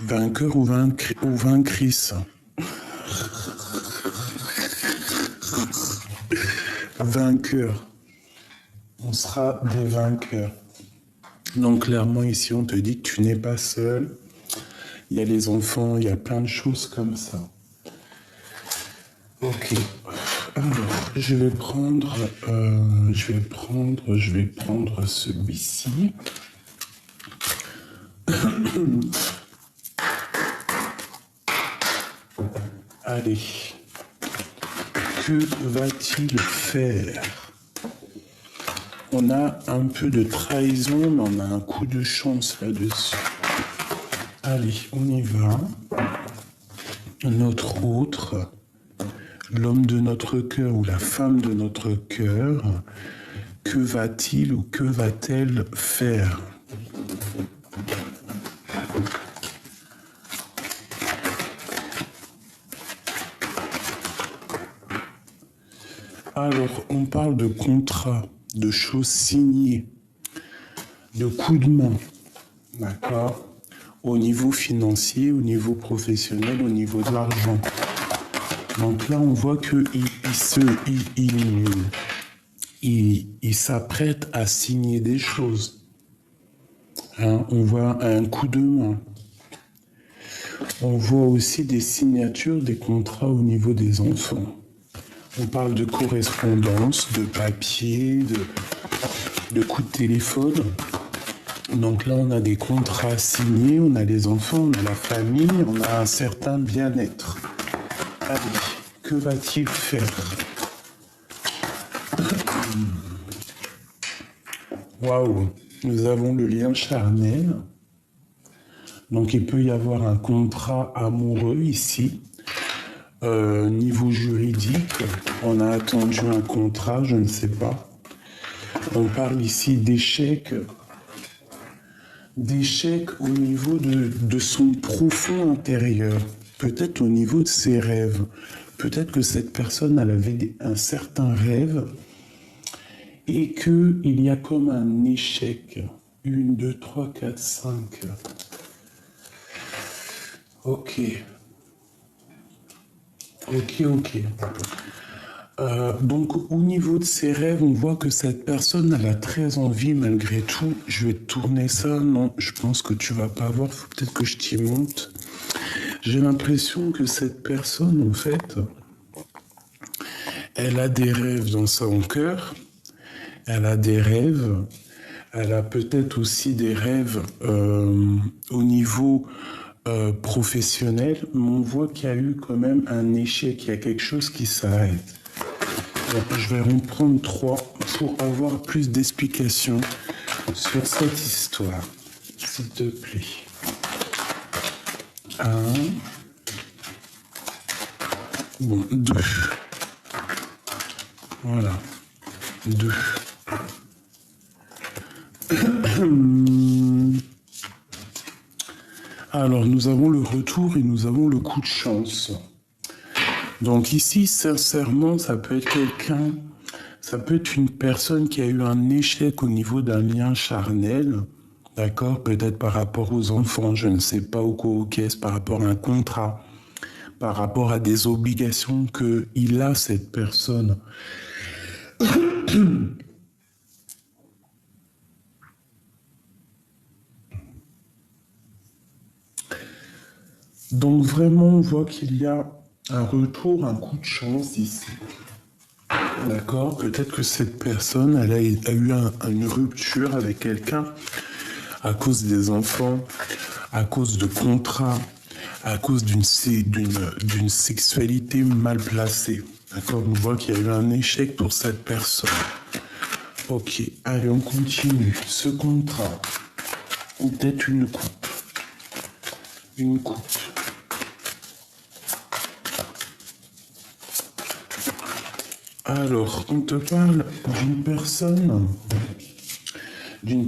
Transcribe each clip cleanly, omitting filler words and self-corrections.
Vainqueur ou vainctrice. Vainqueur. On sera des vainqueurs. Donc clairement ici on te dit que tu n'es pas seul. Il y a les enfants, il y a plein de choses comme ça. Ok. Alors, je vais prendre celui-ci. Allez. Que va-t-il faire? On a un peu de trahison, mais on a un coup de chance là-dessus. Allez, on y va. Notre autre, l'homme de notre cœur ou la femme de notre cœur, que va-t-il ou que va-t-elle faire? Alors, on parle de contrat, de choses signées, de coups de main, d'accord? Au niveau financier, au niveau professionnel, au niveau de l'argent. Donc là, on voit qu'il s'apprête à signer des choses. Hein, on voit un coup de main. On voit aussi des signatures, des contrats au niveau des enfants. On parle de correspondance, de papier, de coups de téléphone. Donc là, on a des contrats signés, on a les enfants, on a la famille, on a un certain bien-être. Allez, que va-t-il faire? Waouh, nous avons le lien charnel. Donc il peut y avoir un contrat amoureux ici. Niveau juridique, on a attendu un contrat, je ne sais pas. On parle ici d'échec au niveau de son profond intérieur, peut-être au niveau de ses rêves. Peut-être que cette personne, elle avait un certain rêve et qu'il y a comme un échec. 1, 2, 3, 4, 5. Ok. Donc au niveau de ses rêves, on voit que cette personne, elle a très envie malgré tout. Je vais te tourner ça. Non, je pense que tu vas pas voir. Faut peut-être que je t'y monte. J'ai l'impression que cette personne, en fait, elle a des rêves dans son cœur. Elle a des rêves. Elle a peut-être aussi des rêves au niveau professionnel, mais on voit qu'il y a eu quand même un échec, il y a quelque chose qui s'arrête. Je vais en prendre 3 pour avoir plus d'explications sur cette histoire, s'il te plaît. 1, bon, 2. Voilà, 2. Alors, nous avons le retour et nous avons le coup de chance. Donc ici, sincèrement, ça peut être quelqu'un, ça peut être une personne qui a eu un échec au niveau d'un lien charnel, d'accord? Peut-être par rapport aux enfants, je ne sais pas, ou qu'est-ce, par rapport à un contrat, par rapport à des obligations qu'il a, cette personne. Donc vraiment, on voit qu'il y a un retour, un coup de chance ici. D'accord? Peut-être que cette personne, elle a eu une rupture avec quelqu'un à cause des enfants, à cause de contrats, à cause d'une sexualité mal placée. D'accord? On voit qu'il y a eu un échec pour cette personne. Ok, allez, on continue. Ce contrat, ou peut-être une coupe. Une coupe. Alors, on te parle d'une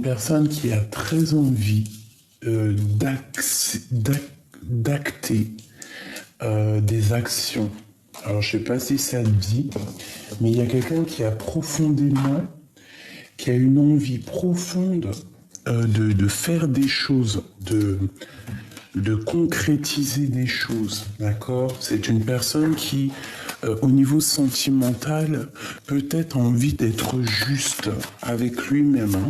personne qui a très envie d'acter des actions. Alors, je ne sais pas si ça te dit, mais il y a quelqu'un qui a une envie profonde de faire des choses, de concrétiser des choses, d'accord? C'est une personne qui, au niveau sentimental, peut-être envie d'être juste avec lui-même, hein.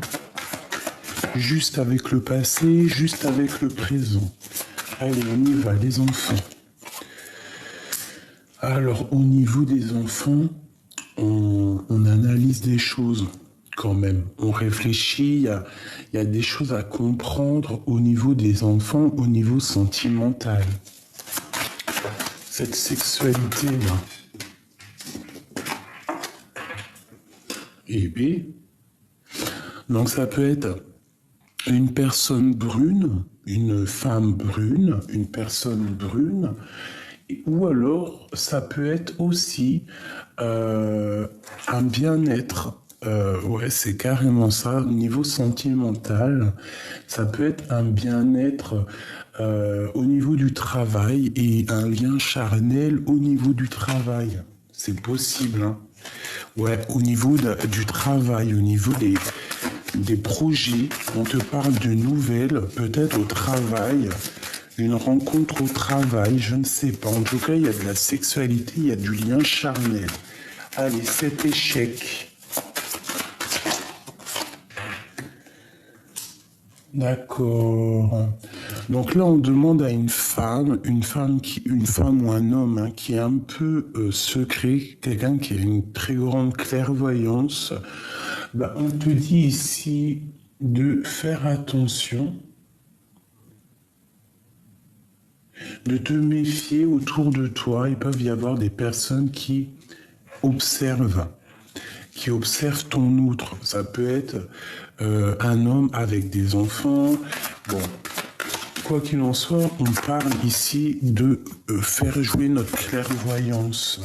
Juste avec le passé, juste avec le présent. Allez, on y va, les enfants. Alors, au niveau des enfants, on analyse des choses quand même. On réfléchit, il y a des choses à comprendre au niveau des enfants, au niveau sentimental. Cette sexualité-là. Et B. Donc ça peut être une personne brune, une femme brune, une personne brune, ou alors ça peut être aussi un bien-être. Ouais, c'est carrément ça. Au niveau sentimental, ça peut être un bien-être au niveau du travail et un lien charnel au niveau du travail. C'est possible, hein. Ouais, au niveau du travail, au niveau des projets, on te parle de nouvelles, peut-être au travail, une rencontre au travail, je ne sais pas. En tout cas, il y a de la sexualité, il y a du lien charnel. Allez, cet échec. D'accord. Donc là, on demande à une femme ou un homme, hein, qui est un peu secret, quelqu'un qui a une très grande clairvoyance. Bah, on te dit ici de faire attention, de te méfier autour de toi. Il peut y avoir des personnes observent, qui observent ton outre. Ça peut être un homme avec des enfants. Bon, quoi qu'il en soit, on parle ici de faire jouer notre clairvoyance.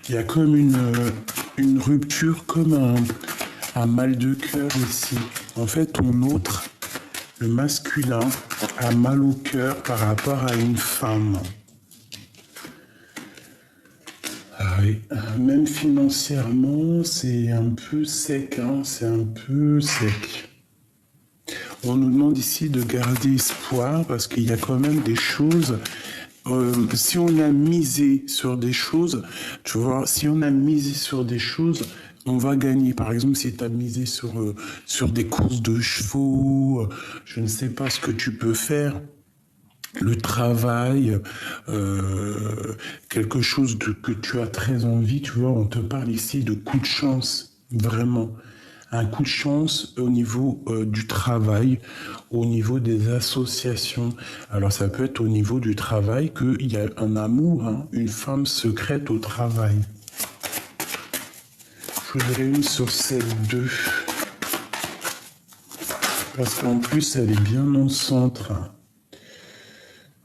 Il y a comme une rupture, comme un mal de cœur ici. En fait, ton autre, le masculin, a mal au cœur par rapport à une femme. Ah oui. Même financièrement, c'est un peu sec, hein, c'est un peu sec. On nous demande ici de garder espoir parce qu'il y a quand même des choses. Si on a misé sur des choses, tu vois, si on a misé sur des choses, on va gagner. Par exemple, si tu as misé sur des courses de chevaux, je ne sais pas ce que tu peux faire. Le travail, quelque chose que tu as très envie, tu vois, on te parle ici de coup de chance, vraiment. Un coup de chance au niveau du travail, au niveau des associations. Alors ça peut être au niveau du travail qu'il y a un amour, hein, une femme secrète au travail. Je voudrais une sur celle-2. Parce qu'en plus, elle est bien dans le centre.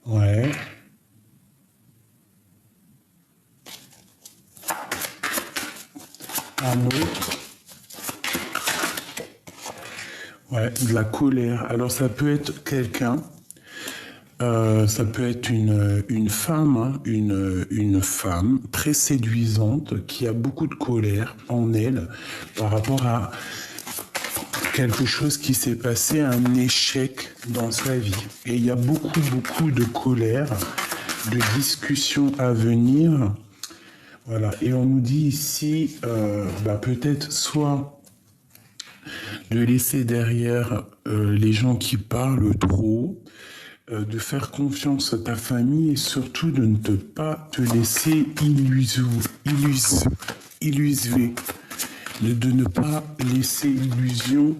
Ouais. Un autre. Ouais, de la colère. Alors ça peut être quelqu'un, ça peut être une femme, hein, une femme très séduisante qui a beaucoup de colère en elle par rapport à quelque chose qui s'est passé, un échec dans sa vie. Et il y a beaucoup de colère, de discussions à venir. Voilà. Et on nous dit ici, peut-être soit de laisser derrière les gens qui parlent trop, de faire confiance à ta famille et surtout de ne pas te laisser illuser, de ne pas laisser illusion,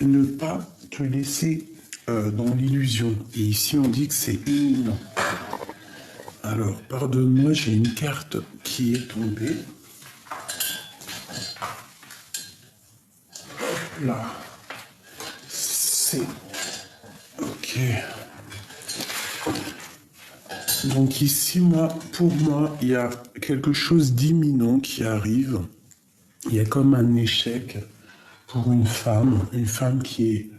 ne pas te laisser dans l'illusion. Et ici on dit que c'est imminent. Alors, pardonne-moi, j'ai une carte qui est tombée. Là, c'est... Ok. Donc ici, pour moi, il y a quelque chose d'imminent qui arrive. Il y a comme un échec pour une femme qui est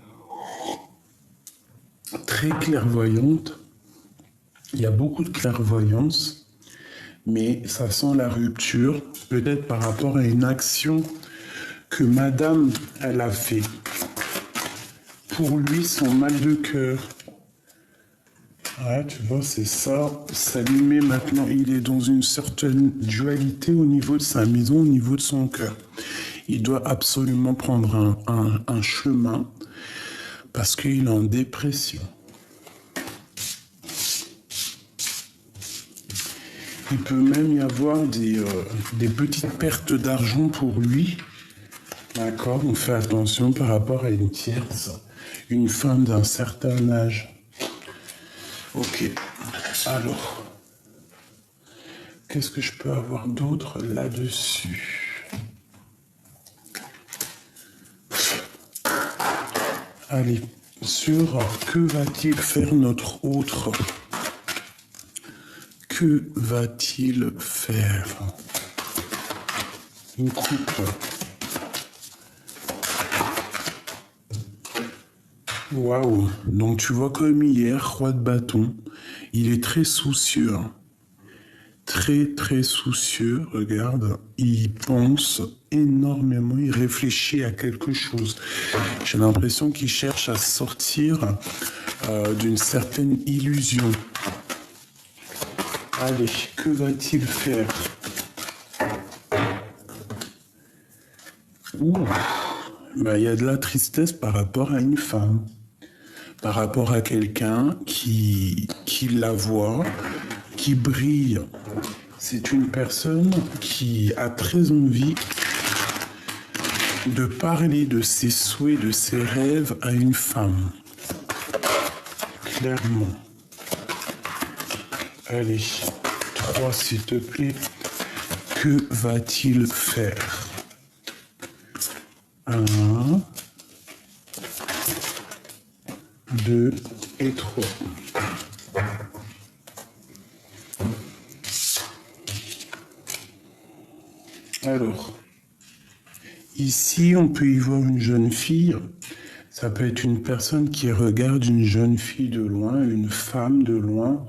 très clairvoyante. Il y a beaucoup de clairvoyance, mais ça sent la rupture, peut-être par rapport à une action que madame, elle a fait. pour lui son mal de cœur. Ouais, tu vois, c'est ça. Ça lui met maintenant, il est dans une certaine dualité au niveau de sa maison, au niveau de son cœur. Il doit absolument prendre un chemin parce qu'il est en dépression. Il peut même y avoir des petites pertes d'argent pour lui. D'accord, on fait attention par rapport à une tierce, une femme d'un certain âge. Ok, alors, qu'est-ce que je peux avoir d'autre là-dessus? Allez, sur que va-t-il faire notre autre? Que va-t-il faire? Une coupe. Waouh! Donc tu vois comme hier, roi de bâton, il est très soucieux. Hein. Très très soucieux, regarde. Il pense énormément, il réfléchit à quelque chose. J'ai l'impression qu'il cherche à sortir d'une certaine illusion. Allez, que va-t-il faire? Ouh, ben, y a de la tristesse par rapport à une femme, par rapport à quelqu'un qui la voit, qui brille. C'est une personne qui a très envie de parler de ses souhaits, de ses rêves à une femme. Clairement. Allez, 3 s'il te plaît. Que va-t-il faire? 1, 2 et 3. Alors, ici, on peut y voir une jeune fille. Ça peut être une personne qui regarde une jeune fille de loin, une femme de loin.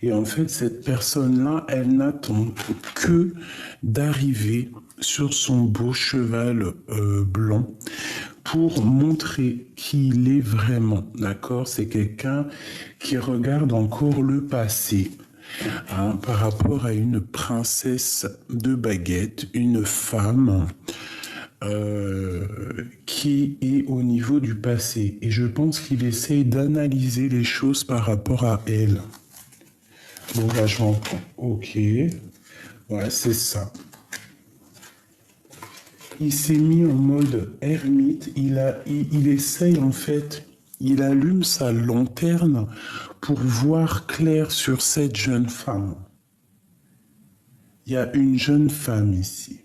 Et en fait, cette personne-là, elle n'attend que d'arriver sur son beau cheval blanc pour montrer qui il est vraiment. D'accord? C'est quelqu'un qui regarde encore le passé. Hein, par rapport à une princesse de baguette, une femme qui est au niveau du passé. Et je pense qu'il essaye d'analyser les choses par rapport à elle. Bon, là, je m'entends. Ok. Ouais, c'est ça. Il s'est mis en mode ermite. Il essaye, en fait, il allume sa lanterne pour voir clair sur cette jeune femme. Il y a une jeune femme ici.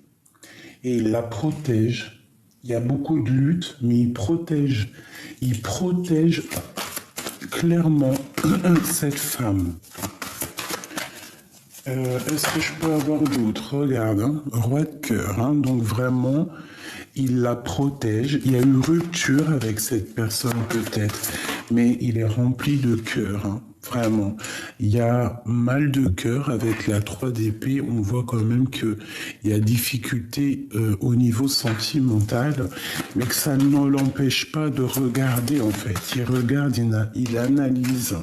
Et il la protège. Il y a beaucoup de luttes, mais il protège. Il protège clairement cette femme. Est-ce que je peux avoir d'autres? Regarde, hein, roi de cœur. Hein, donc vraiment, il la protège. Il y a une rupture avec cette personne peut-être, mais il est rempli de cœur. Hein, vraiment. Il y a mal de cœur avec la 3 d'épée. On voit quand même qu'il y a difficulté au niveau sentimental, mais que ça ne l'empêche pas de regarder en fait. Il regarde, il analyse.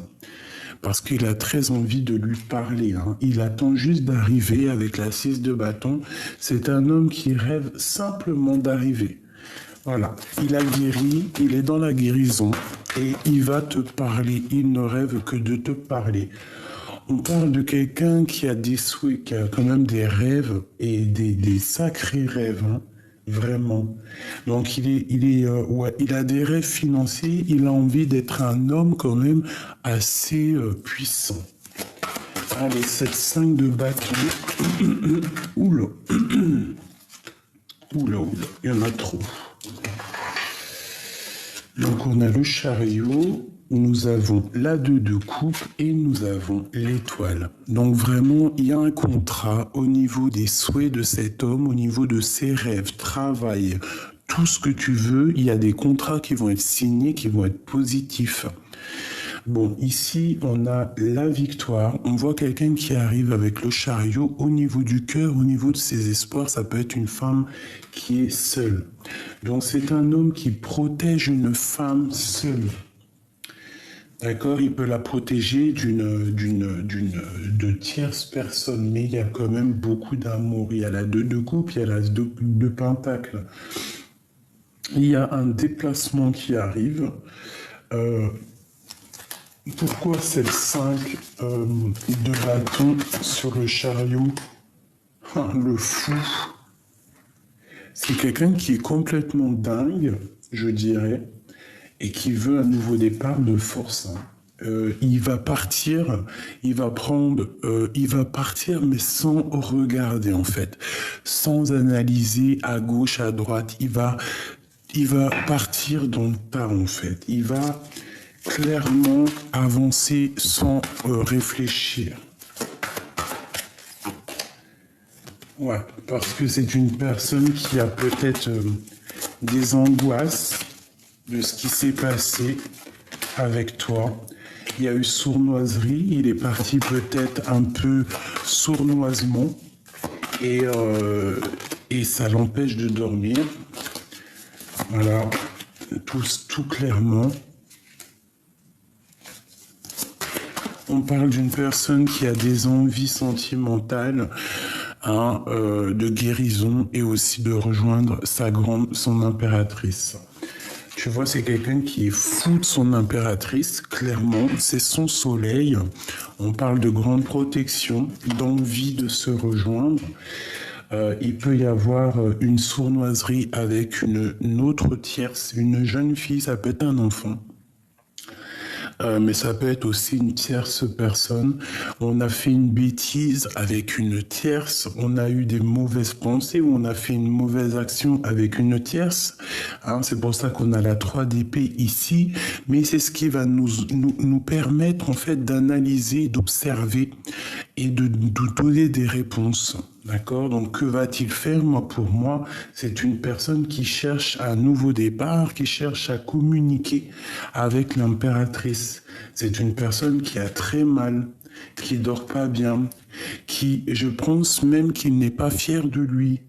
Parce qu'il a très envie de lui parler. Hein. Il attend juste d'arriver avec la 6 de bâton. C'est un homme qui rêve simplement d'arriver. Voilà, il a guéri, il est dans la guérison et il va te parler. Il ne rêve que de te parler. On parle de quelqu'un qui a des souhaits, qui a quand même des rêves et des sacrés rêves. Hein. Vraiment. Donc il a des rêves financiers, il a envie d'être un homme quand même assez puissant. Allez, cette 5 de bâton. Oula. Oula, il y en a trop. Donc on a le chariot, nous avons la 2 de coupe et nous avons l'étoile. Donc vraiment, il y a un contrat au niveau des souhaits de cet homme, au niveau de ses rêves, travail, tout ce que tu veux. Il y a des contrats qui vont être signés, qui vont être positifs. Bon, ici, on a la victoire. On voit quelqu'un qui arrive avec le chariot au niveau du cœur, au niveau de ses espoirs. Ça peut être une femme qui est seule. Donc, c'est un homme qui protège une femme seule. D'accord, il peut la protéger de tierces personnes, mais il y a quand même beaucoup d'amour. Il y a la 2 de coupe, il y a la 2 de pentacle. Il y a un déplacement qui arrive. Pourquoi c'est le 5 de bâton sur le chariot? Le fou. C'est quelqu'un qui est complètement dingue, je dirais, et qui veut un nouveau départ de force. Il va partir, il va partir, mais sans regarder en fait, sans analyser à gauche, à droite. Il va partir dans le tas en fait. Il va clairement avancer sans réfléchir. Ouais, parce que c'est une personne qui a peut-être des angoisses de ce qui s'est passé avec toi. Il y a eu sournoiserie, il est parti peut-être un peu sournoisement et ça l'empêche de dormir. Voilà, tout clairement. On parle d'une personne qui a des envies sentimentales, de guérison et aussi de rejoindre son impératrice. Tu vois, c'est quelqu'un qui est fou de son impératrice, clairement, c'est son soleil. On parle de grande protection, d'envie de se rejoindre. Il peut y avoir une sournoiserie avec une autre tierce, une jeune fille, ça peut être un enfant. Mais ça peut être aussi une tierce personne. On a fait une bêtise avec une tierce, on a eu des mauvaises pensées, ou on a fait une mauvaise action avec une tierce. C'est pour ça qu'on a la 3 d'épée ici, mais c'est ce qui va nous permettre en fait d'analyser, d'observer et de donner des réponses. D'accord? Donc, que va-t-il faire? Pour moi, c'est une personne qui cherche un nouveau départ, qui cherche à communiquer avec l'impératrice. C'est une personne qui a très mal, qui dort pas bien, qui, je pense même qu'il n'est pas fier de lui.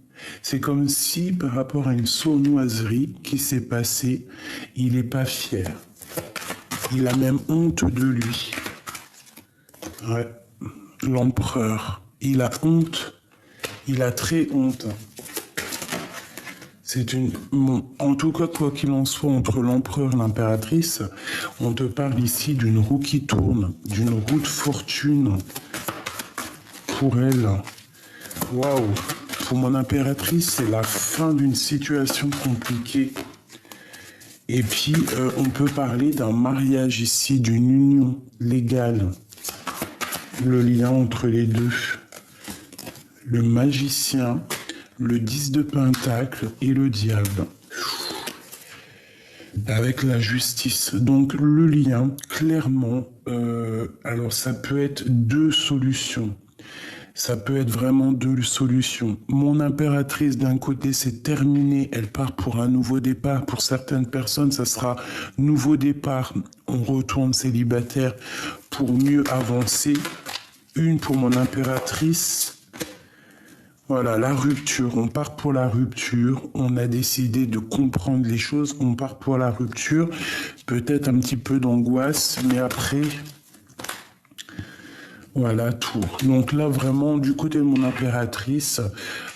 C'est comme si, par rapport à une sournoiserie qui s'est passée, il n'est pas fier. Il a même honte de lui. Ouais. L'empereur. Il a honte. Il a très honte. En tout cas, quoi qu'il en soit, entre l'empereur et l'impératrice, on te parle ici d'une roue qui tourne, d'une roue de fortune pour elle. Waouh! Pour mon impératrice, c'est la fin d'une situation compliquée. Et puis, on peut parler d'un mariage ici, d'une union légale. Le lien entre les deux. Le magicien, le 10 de pentacle et le diable. Avec la justice. Donc le lien, clairement, alors ça peut être 2 solutions. Ça peut être vraiment 2 solutions. Mon impératrice, d'un côté, c'est terminé. Elle part pour un nouveau départ. Pour certaines personnes, ça sera nouveau départ. On retourne célibataire pour mieux avancer. Une pour mon impératrice. Voilà, la rupture. On part pour la rupture. On a décidé de comprendre les choses. On part pour la rupture. Peut-être un petit peu d'angoisse, mais après... Voilà, tout. Donc là, vraiment, du côté de mon impératrice,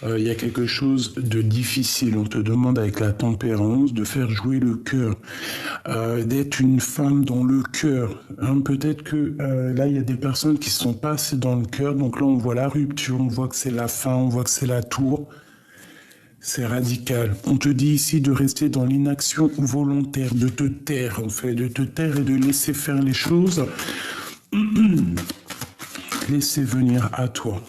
il y a quelque chose de difficile. On te demande avec la tempérance de faire jouer le cœur, d'être une femme dans le cœur. Peut-être que là, il y a des personnes qui sont pas assez dans le cœur. Donc là, on voit la rupture, on voit que c'est la fin, on voit que c'est la tour. C'est radical. On te dit ici de rester dans l'inaction volontaire, de te taire, en fait, de te taire et de laisser faire les choses. Laisser venir à toi.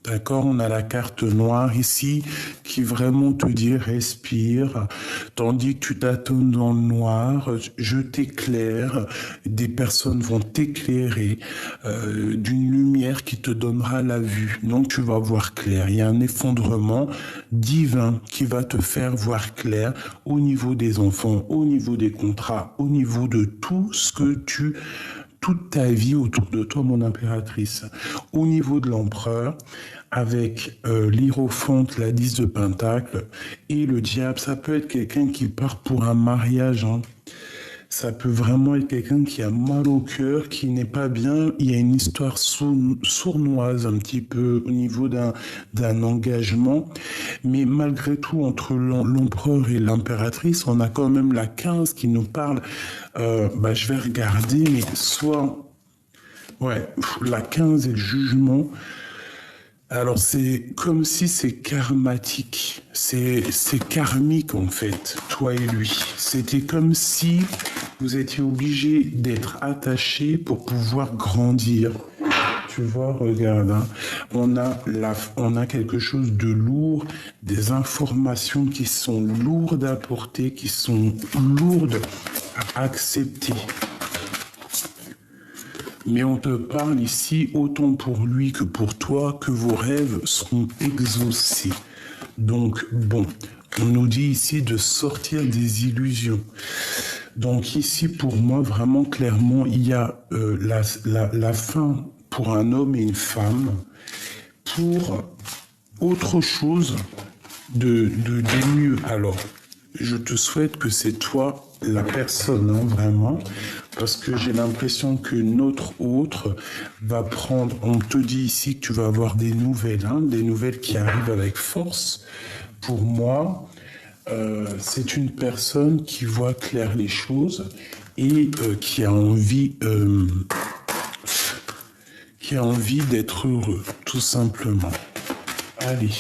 D'accord? On a la carte noire ici qui vraiment te dit respire, tandis que tu tâtonnes dans le noir, je t'éclaire, des personnes vont t'éclairer d'une lumière qui te donnera la vue. Donc tu vas voir clair. Il y a un effondrement divin qui va te faire voir clair au niveau des enfants, au niveau des contrats, au niveau de tout ce que tu toute ta vie autour de toi, mon impératrice. Au niveau de l'empereur, avec l'hiérophante, la 10 de Pentacle et le diable, ça peut être quelqu'un qui part pour un mariage, hein. Ça peut vraiment être quelqu'un qui a mal au cœur, qui n'est pas bien. Il y a une histoire sournoise un petit peu au niveau d'un engagement. Mais malgré tout, entre l'empereur et l'impératrice, on a quand même la 15 qui nous parle. Je vais regarder, mais soit... Ouais, la 15 et le jugement. Alors c'est comme si c'est karmatique, c'est karmique en fait, toi et lui. C'était comme si vous étiez obligés d'être attachés pour pouvoir grandir. Tu vois, regarde, hein, on a quelque chose de lourd, des informations qui sont lourdes à porter, qui sont lourdes à accepter. Mais on te parle ici, autant pour lui que pour toi, que vos rêves seront exaucés. Donc, bon, on nous dit ici de sortir des illusions. Donc ici, pour moi, vraiment clairement, il y a la fin pour un homme et une femme, pour autre chose de mieux. Alors, je te souhaite que c'est toi la personne, hein, vraiment, parce que j'ai l'impression que notre autre va prendre, on te dit ici que tu vas avoir des nouvelles, hein, des nouvelles qui arrivent avec force. Pour moi, c'est une personne qui voit clair les choses et qui a envie d'être heureux, tout simplement. Allez,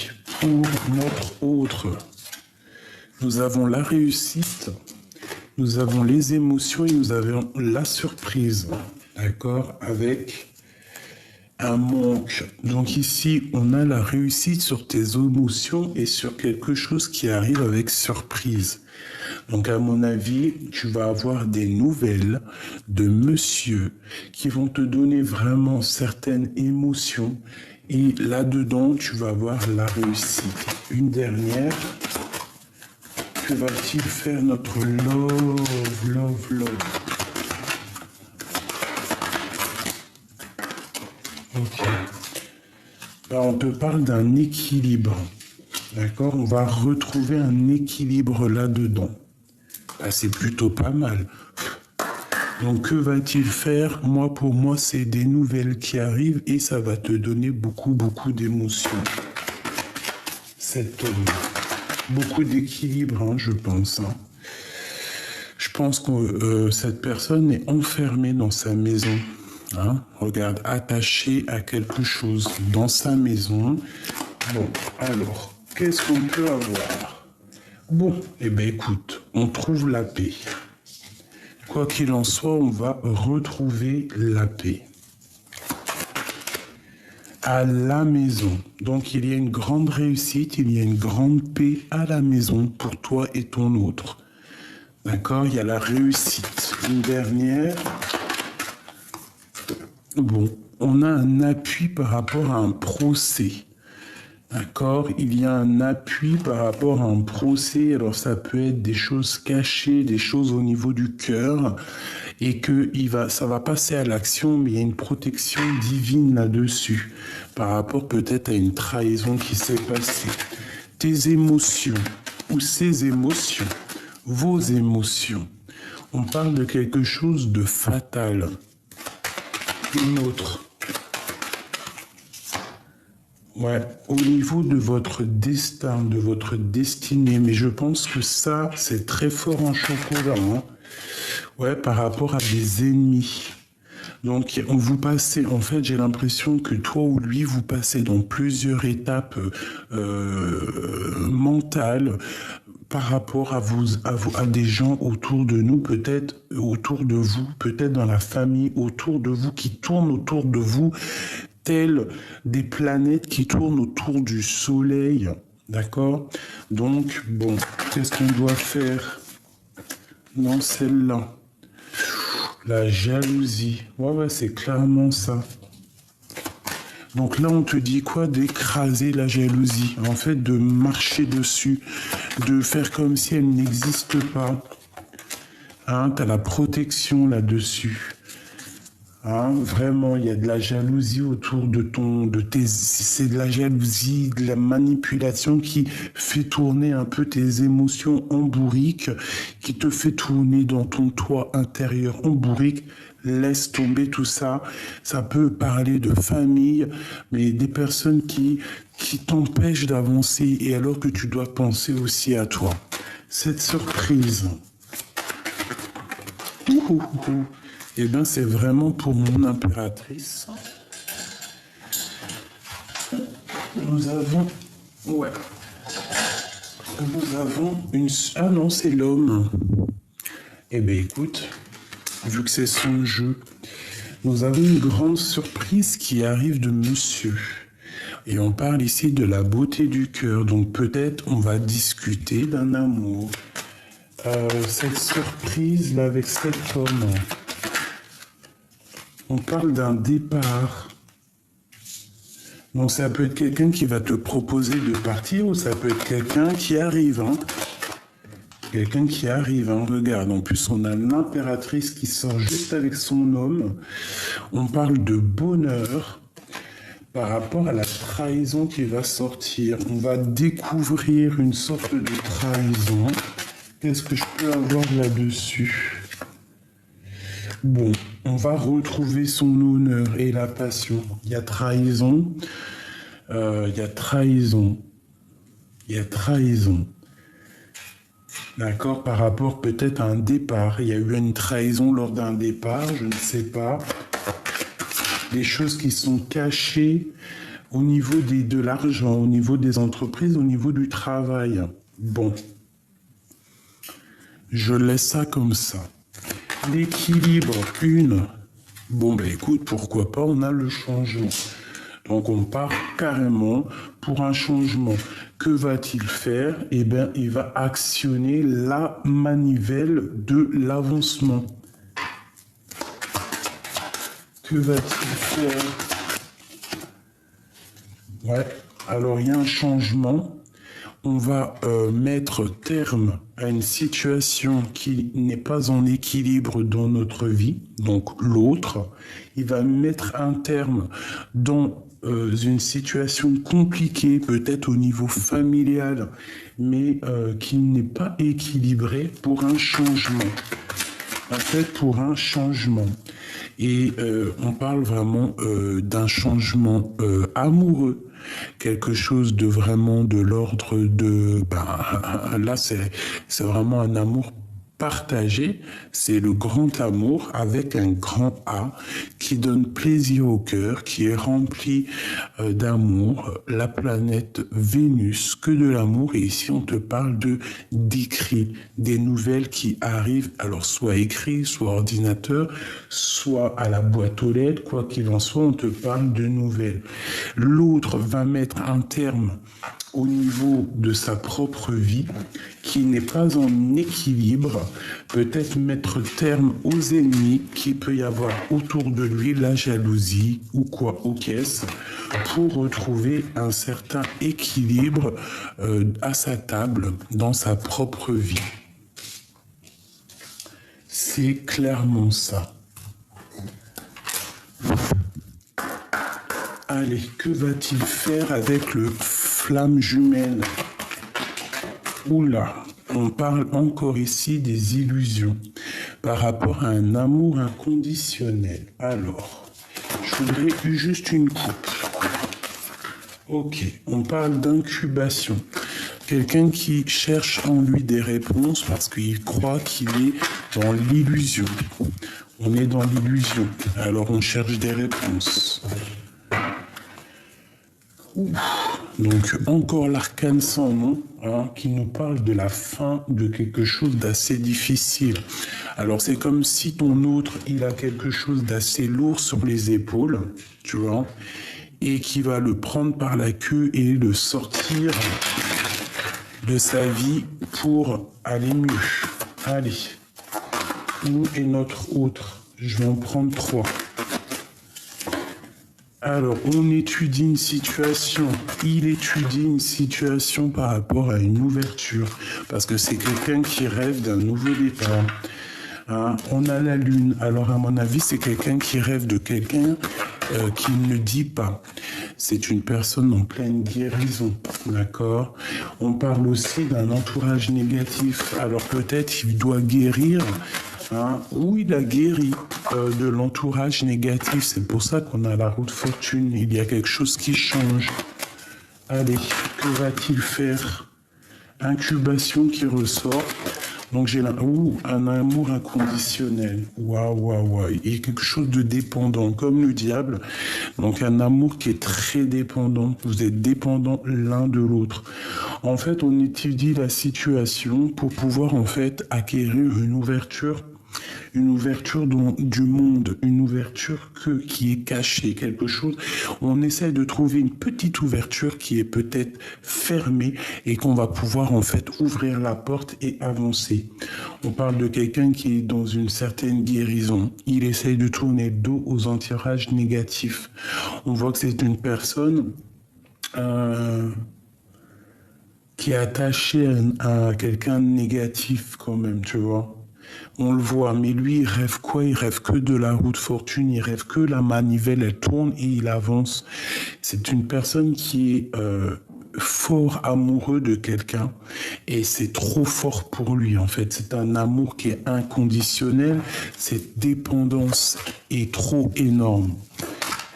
pour notre autre, nous avons la réussite, nous avons les émotions et nous avons la surprise, d'accord, avec un manque. Donc ici, on a la réussite sur tes émotions et sur quelque chose qui arrive avec surprise. Donc à mon avis, tu vas avoir des nouvelles de monsieur qui vont te donner vraiment certaines émotions. Et là-dedans, tu vas avoir la réussite. Une dernière. Que va-t-il faire notre love? Ok. On te parle d'un équilibre. D'accord? On va retrouver un équilibre là-dedans. C'est plutôt pas mal. Donc, que va-t-il faire? Pour moi, c'est des nouvelles qui arrivent et ça va te donner beaucoup d'émotions. Cet homme. Beaucoup d'équilibre, hein, je pense. Hein. Je pense que cette personne est enfermée dans sa maison. Hein. Regarde, attachée à quelque chose dans sa maison. Bon, alors, qu'est-ce qu'on peut avoir? Bon, écoute, on trouve la paix. Quoi qu'il en soit, on va retrouver la paix. À la maison. Donc, il y a une grande réussite, il y a une grande paix à la maison pour toi et ton autre. D'accord? Il y a la réussite. Une dernière. Bon, on a un appui par rapport à un procès. D'accord? Il y a un appui par rapport à un procès. Alors, ça peut être des choses cachées, des choses au niveau du cœur. Et que ça va passer à l'action, mais il y a une protection divine là-dessus. Par rapport peut-être à une trahison qui s'est passée. Tes émotions, ou ces émotions, vos émotions. On parle de quelque chose de fatal. Une autre. Ouais, au niveau de votre destin, de votre destinée, mais je pense que ça, c'est très fort en chocolat, hein. Ouais, par rapport à des ennemis. Donc, vous passez, en fait, j'ai l'impression que toi ou lui, vous passez dans plusieurs étapes mentales par rapport à des gens autour de nous, peut-être autour de vous, peut-être dans la famille, autour de vous, qui tournent autour de vous, telles des planètes qui tournent autour du soleil. D'accord? Donc, bon, qu'est-ce qu'on doit faire? Non, celle-là. La jalousie. Ouais, c'est clairement ça. Donc là, on te dit quoi? D'écraser la jalousie. En fait, de marcher dessus. De faire comme si elle n'existe pas. Hein, t'as la protection là-dessus. Hein, vraiment, il y a de la jalousie autour c'est de la jalousie, de la manipulation qui fait tourner un peu tes émotions en bourrique, qui te fait tourner dans ton toit intérieur en bourrique. Laisse tomber tout ça. Ça peut parler de famille, mais des personnes qui t'empêchent d'avancer et alors que tu dois penser aussi à toi. Cette surprise. Eh bien, c'est vraiment pour mon impératrice. Nous avons... Ouais. Nous avons une... Ah non, c'est l'homme. Eh bien, écoute, vu que c'est son jeu, nous avons une grande surprise qui arrive de monsieur. Et on parle ici de la beauté du cœur. Donc peut-être on va discuter d'un amour. Cette surprise là avec cet homme. On parle d'un départ. Donc ça peut être quelqu'un qui va te proposer de partir ou ça peut être quelqu'un qui arrive. Hein. Quelqu'un qui arrive. Hein. Regarde, en plus on a l'impératrice qui sort juste avec son homme. On parle de bonheur par rapport à la trahison qui va sortir. On va découvrir une sorte de trahison. Qu'est-ce que je peux avoir là-dessus ? Bon, on va retrouver son honneur et la passion. Il y a trahison. Il y a trahison. Il y a trahison. D'accord, par rapport peut-être à un départ. Il y a eu une trahison lors d'un départ, je ne sais pas. Des choses qui sont cachées au niveau de l'argent, au niveau des entreprises, au niveau du travail. Bon, je laisse ça comme ça. L'équilibre, une. Bon, ben écoute, pourquoi pas, on a le changement. Donc on part carrément pour un changement. Que va-t-il faire? Eh bien, il va actionner la manivelle de l'avancement. Que va-t-il faire? Ouais, alors il y a un changement. On va mettre terme à une situation qui n'est pas en équilibre dans notre vie. Donc l'autre, il va mettre un terme dans une situation compliquée, peut-être au niveau familial, mais qui n'est pas équilibrée pour un changement. En fait, pour un changement. Et on parle vraiment d'un changement amoureux. Quelque chose de vraiment de l'ordre de... là, c'est vraiment un amour partagé. C'est le grand amour avec un grand A qui donne plaisir au cœur, qui est rempli d'amour. La planète Vénus, que de l'amour. Et ici, on te parle d'écrit, des nouvelles qui arrivent, alors soit écrit, soit ordinateur, soit à la boîte aux lettres, quoi qu'il en soit, on te parle de nouvelles. L'autre va mettre un terme au niveau de sa propre vie, qui n'est pas en équilibre, peut-être mettre terme aux ennemis qu'il peut y avoir autour de lui, la jalousie ou quoi, ou qu'est-ce, pour retrouver un certain équilibre à sa table, dans sa propre vie. C'est clairement ça. Allez, que va-t-il faire avec le flamme jumelle? Oula, on parle encore ici des illusions par rapport à un amour inconditionnel. Alors, je voudrais juste une coupe. Ok, on parle d'incubation. Quelqu'un qui cherche en lui des réponses parce qu'il croit qu'il est dans l'illusion. On est dans l'illusion, alors on cherche des réponses. Donc encore l'arcane sans nom, hein, qui nous parle de la fin de quelque chose d'assez difficile. Alors c'est comme si ton autre, il a quelque chose d'assez lourd sur les épaules, tu vois, et qui va le prendre par la queue et le sortir de sa vie pour aller mieux. Allez, nous et notre autre, je vais en prendre 3. Alors, on étudie une situation, il étudie une situation par rapport à une ouverture, parce que c'est quelqu'un qui rêve d'un nouveau départ. Hein, on a la lune. Alors, à mon avis, c'est quelqu'un qui rêve de quelqu'un qui ne dit pas. C'est une personne en pleine guérison, d'accord? On parle aussi d'un entourage négatif. Alors, peut-être il doit guérir, hein, ou il a guéri de l'entourage négatif. C'est pour ça qu'on a la roue de fortune. Il y a quelque chose qui change. Allez, que va-t-il faire? Incubation qui ressort. Donc j'ai un amour inconditionnel. Waouh, waouh, waouh. Il y a quelque chose de dépendant, comme le diable. Donc un amour qui est très dépendant. Vous êtes dépendants l'un de l'autre. En fait, on étudie la situation pour pouvoir en fait acquérir une ouverture du monde, une ouverture qui est cachée, quelque chose. On essaie de trouver une petite ouverture qui est peut-être fermée et qu'on va pouvoir en fait ouvrir la porte et avancer. On parle de quelqu'un qui est dans une certaine guérison. Il essaye de tourner le dos aux entourages négatifs. On voit que c'est une personne qui est attachée à quelqu'un de négatif quand même, tu vois. On le voit, mais lui, il rêve quoi? Il rêve que de la roue de fortune, il rêve que la manivelle, elle tourne et il avance. C'est une personne qui est fort amoureux de quelqu'un et c'est trop fort pour lui, en fait. C'est un amour qui est inconditionnel, cette dépendance est trop énorme.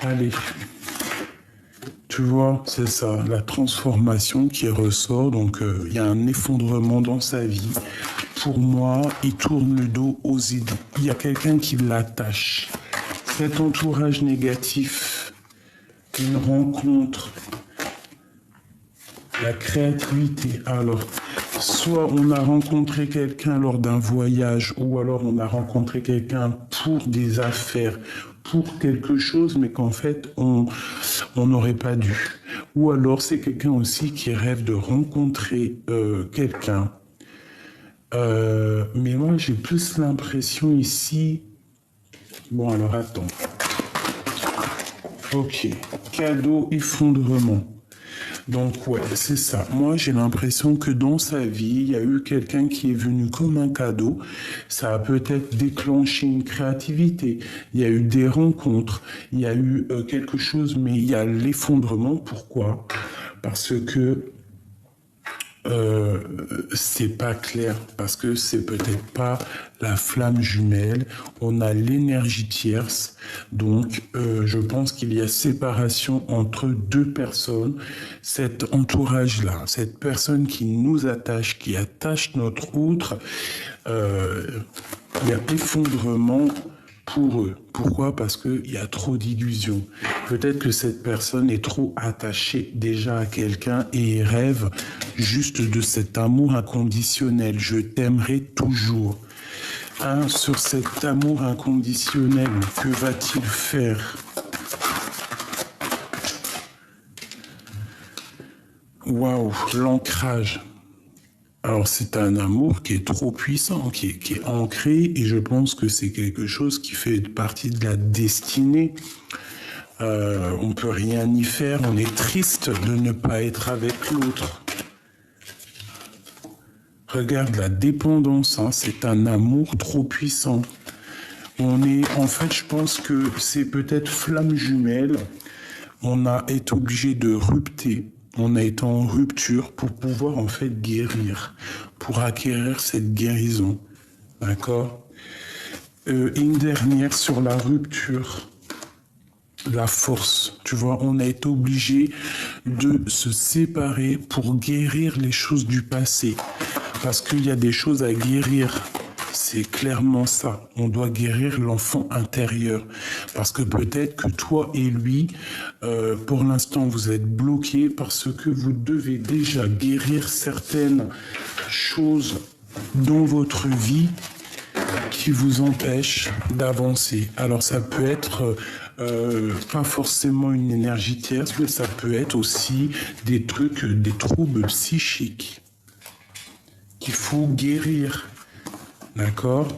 Allez. Tu vois, c'est ça, la transformation qui ressort. Donc, il y a un effondrement dans sa vie. Pour moi, il tourne le dos aux idées. Il y a quelqu'un qui l'attache. Cet entourage négatif, une rencontre, la créativité. Alors, soit on a rencontré quelqu'un lors d'un voyage, ou alors on a rencontré quelqu'un pour des affaires, pour quelque chose, mais qu'en fait, on n'aurait pas dû. Ou alors, c'est quelqu'un aussi qui rêve de rencontrer quelqu'un. Mais moi, j'ai plus l'impression ici... Bon, alors, attends. Ok. Cadeau, effondrement. Donc, ouais, c'est ça. Moi, j'ai l'impression que dans sa vie, il y a eu quelqu'un qui est venu comme un cadeau. Ça a peut-être déclenché une créativité. Il y a eu des rencontres. Il y a eu quelque chose, mais il y a l'effondrement. Pourquoi? Parce que c'est pas clair, parce que c'est peut-être pas la flamme jumelle, on a l'énergie tierce, donc je pense qu'il y a séparation entre deux personnes, cet entourage-là, cette personne qui nous attache, qui attache notre outre, il y a effondrement pour eux. Pourquoi? Parce qu'il y a trop d'illusions. Peut-être que cette personne est trop attachée déjà à quelqu'un et rêve juste de cet amour inconditionnel. Je t'aimerai toujours. Hein, sur cet amour inconditionnel, que va-t-il faire? Waouh, l'ancrage. Alors c'est un amour qui est trop puissant, qui est ancré, et je pense que c'est quelque chose qui fait partie de la destinée. On peut rien y faire, on est triste de ne pas être avec l'autre. Regarde la dépendance, hein, c'est un amour trop puissant. En fait, je pense que c'est peut-être flamme jumelle. On a été obligé de rupter. On a été en rupture pour pouvoir en fait guérir, pour acquérir cette guérison. D'accord? Une dernière sur la rupture, la force. Tu vois, on a été obligé de se séparer pour guérir les choses du passé. Parce qu'il y a des choses à guérir. C'est clairement ça. On doit guérir l'enfant intérieur. Parce que peut-être que toi et lui, pour l'instant, vous êtes bloqués parce que vous devez déjà guérir certaines choses dans votre vie qui vous empêchent d'avancer. Alors ça peut être pas forcément une énergie tierce, mais ça peut être aussi des trucs, des troubles psychiques qu'il faut guérir. D'accord?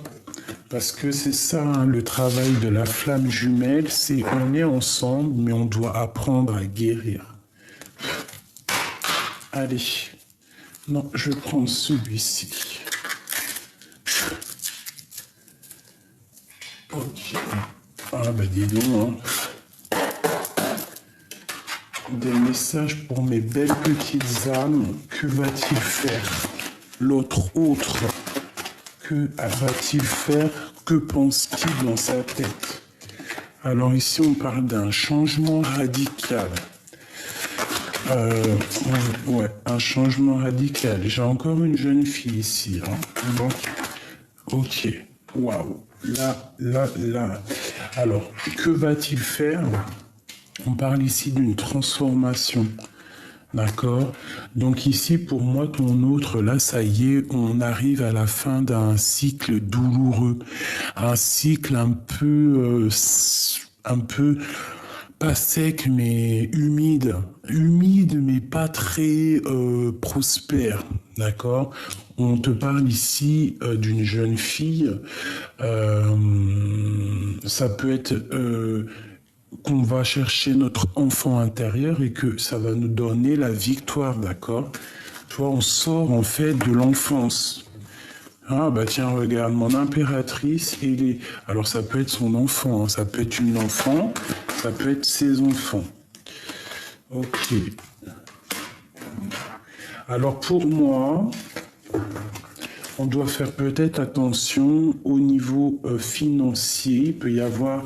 Parce que c'est ça, hein, le travail de la flamme jumelle, c'est on est ensemble, mais on doit apprendre à guérir. Allez. Non, je prends celui-ci. Ok. Ah bah dis donc, hein. Des messages pour mes belles petites âmes. Que va-t-il faire? L'autre autre. Que va-t-il faire? Que pense-t-il dans sa tête? Alors ici, on parle d'un changement radical. Ouais, un changement radical. J'ai encore une jeune fille ici. Hein. Donc, ok. Waouh. Là. Alors, que va-t-il faire? On parle ici d'une transformation. D'accord. Donc ici, pour moi, ton autre, là, ça y est, on arrive à la fin d'un cycle douloureux. Un cycle un peu pas sec, mais humide. Humide, mais pas très prospère. D'accord. On te parle ici d'une jeune fille. Ça peut être qu'on va chercher notre enfant intérieur et que ça va nous donner la victoire, d'accord? Tu vois, on sort en fait de l'enfance. Ah bah tiens, regarde, mon impératrice, alors ça peut être son enfant, hein, ça peut être une enfant, ça peut être ses enfants. Ok. Alors pour moi, on doit faire peut-être attention au niveau financier. Il peut y avoir...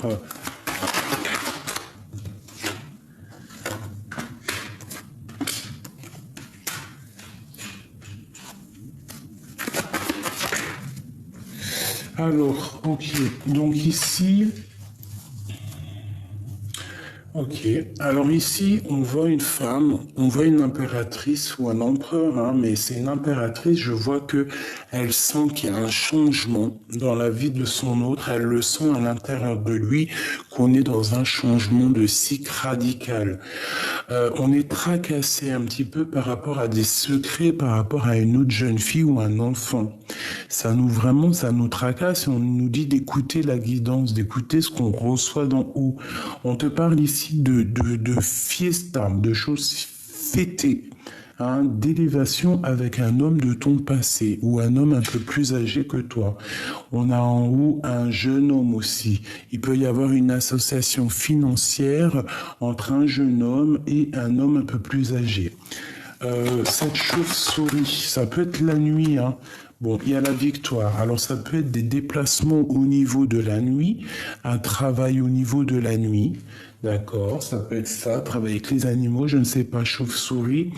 Alors, ok. Donc ici... Ok. Alors ici, on voit une femme, on voit une impératrice ou un empereur, hein, mais c'est une impératrice. Je vois que elle sent qu'il y a un changement dans la vie de son autre. Elle le sent à l'intérieur de lui qu'on est dans un changement de cycle radical. On est tracassé un petit peu par rapport à des secrets, par rapport à une autre jeune fille ou un enfant. Ça nous tracasse et on nous dit d'écouter la guidance, d'écouter ce qu'on reçoit d'en haut. On te parle ici de fiesta, de choses fêtées, hein, d'élévation avec un homme de ton passé ou un homme un peu plus âgé que toi. On a en haut un jeune homme aussi. Il peut y avoir une association financière entre un jeune homme et un homme un peu plus âgé. Cette chauve-souris, ça peut être la nuit, hein. Bon, il y a la victoire. Alors, ça peut être des déplacements au niveau de la nuit, un travail au niveau de la nuit. D'accord, ça peut être ça, travailler avec les animaux, je ne sais pas, chauve-souris.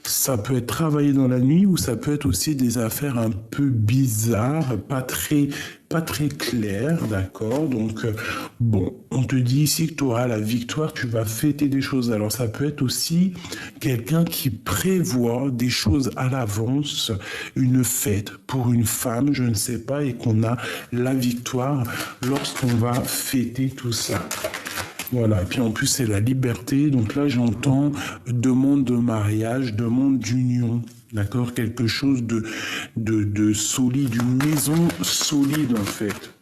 Ça peut être travailler dans la nuit ou ça peut être aussi des affaires un peu bizarres, pas très claires, d'accord? Donc, bon, on te dit ici que tu auras la victoire, tu vas fêter des choses. Alors, ça peut être aussi quelqu'un qui prévoit des choses à l'avance, une fête pour une femme, je ne sais pas, et qu'on a la victoire lorsqu'on va fêter tout ça. Voilà, et puis en plus c'est la liberté, donc là j'entends demande de mariage, demande d'union, d'accord? Quelque chose de solide, une maison solide en fait.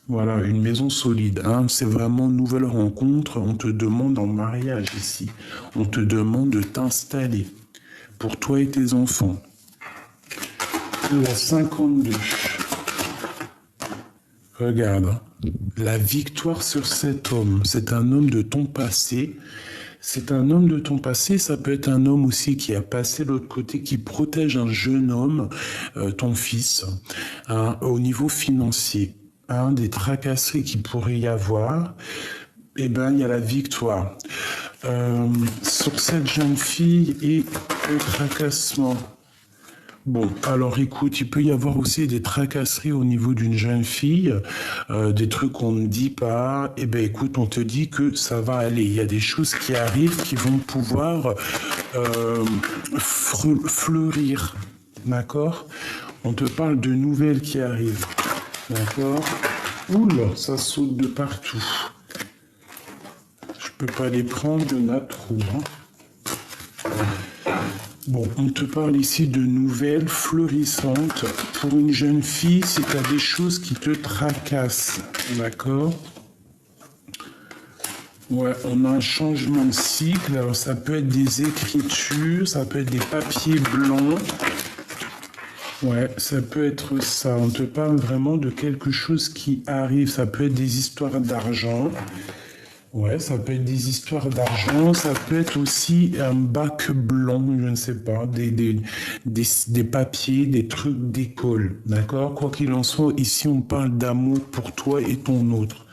Voilà, une maison solide, hein? C'est vraiment une nouvelle rencontre, on te demande en mariage ici, on te demande de t'installer pour toi et tes enfants. La 52. Regarde, la victoire sur cet homme, c'est un homme de ton passé. C'est un homme de ton passé, ça peut être un homme aussi qui a passé de l'autre côté, qui protège un jeune homme, ton fils, hein, au niveau financier. Hein, des tracasseries qu'il pourrait y avoir, eh ben, il y a la victoire. Sur cette jeune fille et le tracassement. Bon, alors écoute, il peut y avoir aussi des tracasseries au niveau d'une jeune fille, des trucs qu'on ne dit pas. Eh ben écoute, on te dit que ça va aller. Il y a des choses qui arrivent qui vont pouvoir fleurir, d'accord? On te parle de nouvelles qui arrivent, d'accord? Oula, ça saute de partout. Je peux pas les prendre, il y en a trop, hein. Bon, on te parle ici de nouvelles fleurissantes. Pour une jeune fille, si tu as des choses qui te tracassent, d'accord? Ouais, on a un changement de cycle. Alors, ça peut être des écritures, ça peut être des papiers blancs. Ouais, ça peut être ça. On te parle vraiment de quelque chose qui arrive. Ça peut être des histoires d'argent. Ouais, ça peut être des histoires d'argent. Ça peut être aussi un bac blanc, je ne sais pas, des papiers, des trucs d'école. D'accord? Quoi qu'il en soit, ici, on parle d'amour pour toi et ton autre.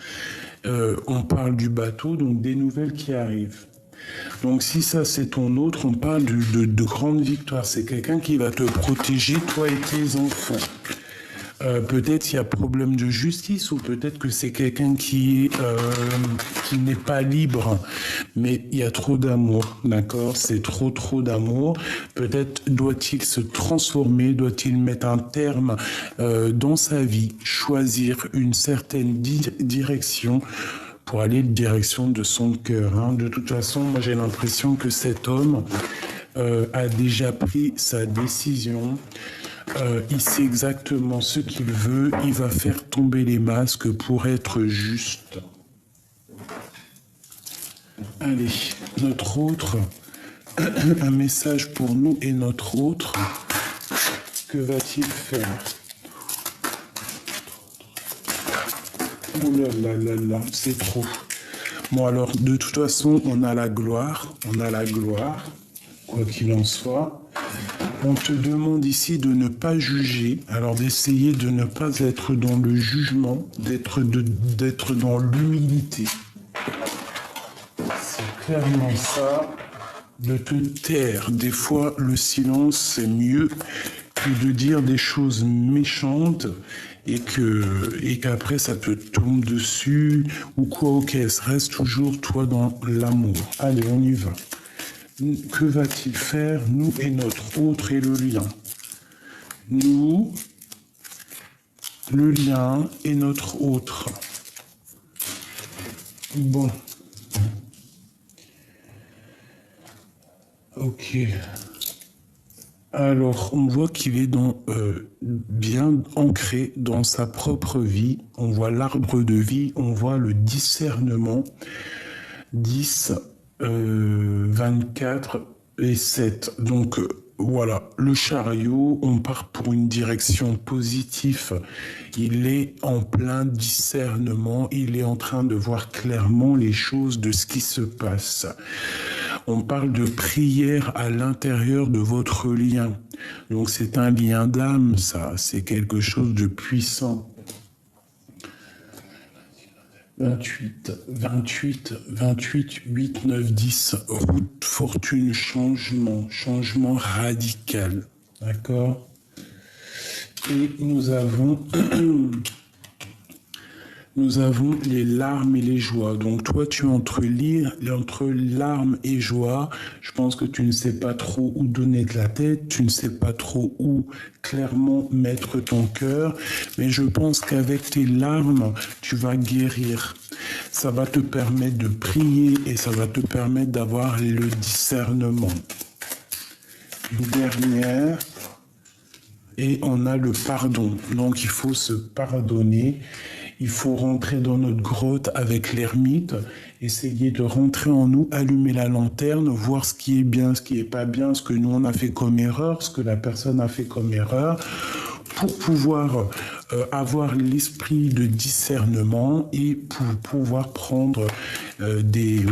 On parle du bateau, donc des nouvelles qui arrivent. Donc si ça c'est ton autre, on parle de grande victoire. C'est quelqu'un qui va te protéger, toi et tes enfants. Peut-être il y a problème de justice ou peut-être que c'est quelqu'un qui n'est pas libre, mais il y a trop d'amour, d'accord? C'est trop d'amour. Peut-être doit-il se transformer, doit-il mettre un terme dans sa vie, choisir une certaine direction pour aller en direction de son cœur. Hein. De toute façon, moi j'ai l'impression que cet homme a déjà pris sa décision. Il sait exactement ce qu'il veut. Il va faire tomber les masques pour être juste. Allez, notre autre, un message pour nous et notre autre. Que va-t-il faire? Oh là là là là, c'est trop. Bon alors, de toute façon, on a la gloire, quoi qu'il en soit. On te demande ici de ne pas juger, alors d'essayer de ne pas être dans le jugement, d'être dans l'humilité. C'est clairement ça, de te taire. Des fois, le silence, c'est mieux que de dire des choses méchantes et qu'après ça te tombe dessus ou quoi, ok, reste toujours toi dans l'amour. Allez, on y va. Que va-t-il faire, nous et notre autre et le lien? Nous, le lien et notre autre. Bon. Ok. Alors, on voit qu'il est bien ancré dans sa propre vie. On voit l'arbre de vie, on voit le discernement. 10, 24 et 7. Donc, voilà, le chariot, on part pour une direction positive. Il est en plein discernement, il est en train de voir clairement les choses de ce qui se passe. On parle de prière à l'intérieur de votre lien. Donc c'est un lien d'âme, ça, c'est quelque chose de puissant. 28, 8, 9, 10, route, fortune, changement radical. D'accord? Et nous avons les larmes et les joies. Donc toi, tu es entre larmes et joie. Je pense que tu ne sais pas trop où donner de la tête, tu ne sais pas trop où clairement mettre ton cœur, mais je pense qu'avec tes larmes, tu vas guérir. Ça va te permettre de prier et ça va te permettre d'avoir le discernement. Une dernière, et on a le pardon. Donc il faut se pardonner. Il faut rentrer dans notre grotte avec l'ermite, essayer de rentrer en nous, allumer la lanterne, voir ce qui est bien, ce qui n'est pas bien, ce que nous on a fait comme erreur, ce que la personne a fait comme erreur, pour pouvoir avoir l'esprit de discernement et pour pouvoir prendre des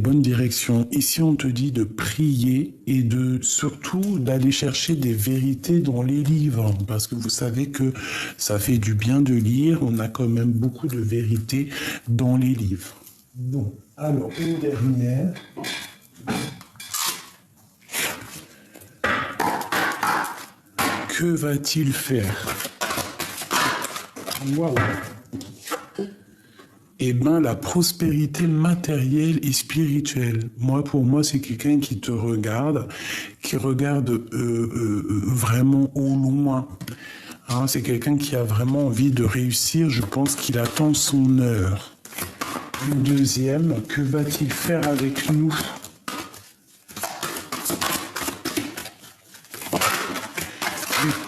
bonnes directions. Ici, on te dit de prier et surtout d'aller chercher des vérités dans les livres, parce que vous savez que ça fait du bien de lire. On a quand même beaucoup de vérités dans les livres. Bon, alors une dernière. Que va-t-il faire? Waouh! Eh bien, la prospérité matérielle et spirituelle. Pour moi, c'est quelqu'un qui te regarde, qui regarde vraiment au loin. Hein, c'est quelqu'un qui a vraiment envie de réussir. Je pense qu'il attend son heure. Une deuxième, que va-t-il faire avec nous?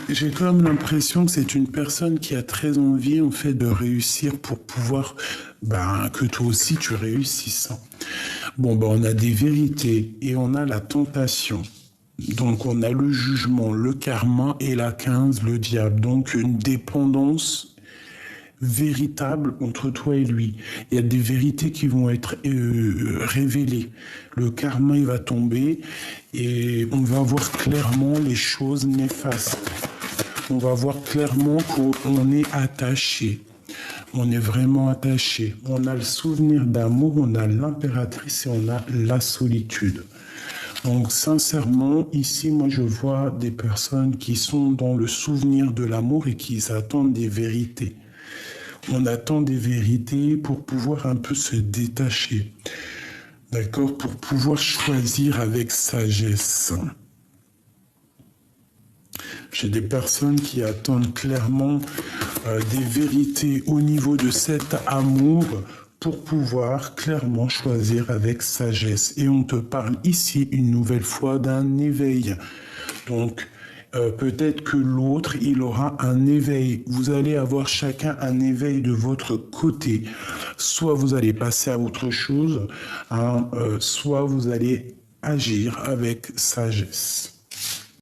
J'ai quand même l'impression que c'est une personne qui a très envie en fait de réussir pour pouvoir que toi aussi tu réussisses. Bon, ben, on a des vérités et on a la tentation. Donc, on a le jugement, le karma et la 15, le diable. Donc, une dépendance véritable entre toi et lui. Il y a des vérités qui vont être révélées. Le karma, il va tomber et on va voir clairement les choses néfastes. On va voir clairement qu'on est attaché. On est vraiment attaché. On a le souvenir d'amour, on a l'impératrice et on a la solitude. Donc sincèrement, ici, moi je vois des personnes qui sont dans le souvenir de l'amour et qui attendent des vérités. On attend des vérités pour pouvoir un peu se détacher. D'accord? Pour pouvoir choisir avec sagesse. J'ai des personnes qui attendent clairement des vérités au niveau de cet amour pour pouvoir clairement choisir avec sagesse. Et on te parle ici une nouvelle fois d'un éveil. Donc, peut-être que l'autre, il aura un éveil. Vous allez avoir chacun un éveil de votre côté. Soit vous allez passer à autre chose, hein, soit vous allez agir avec sagesse.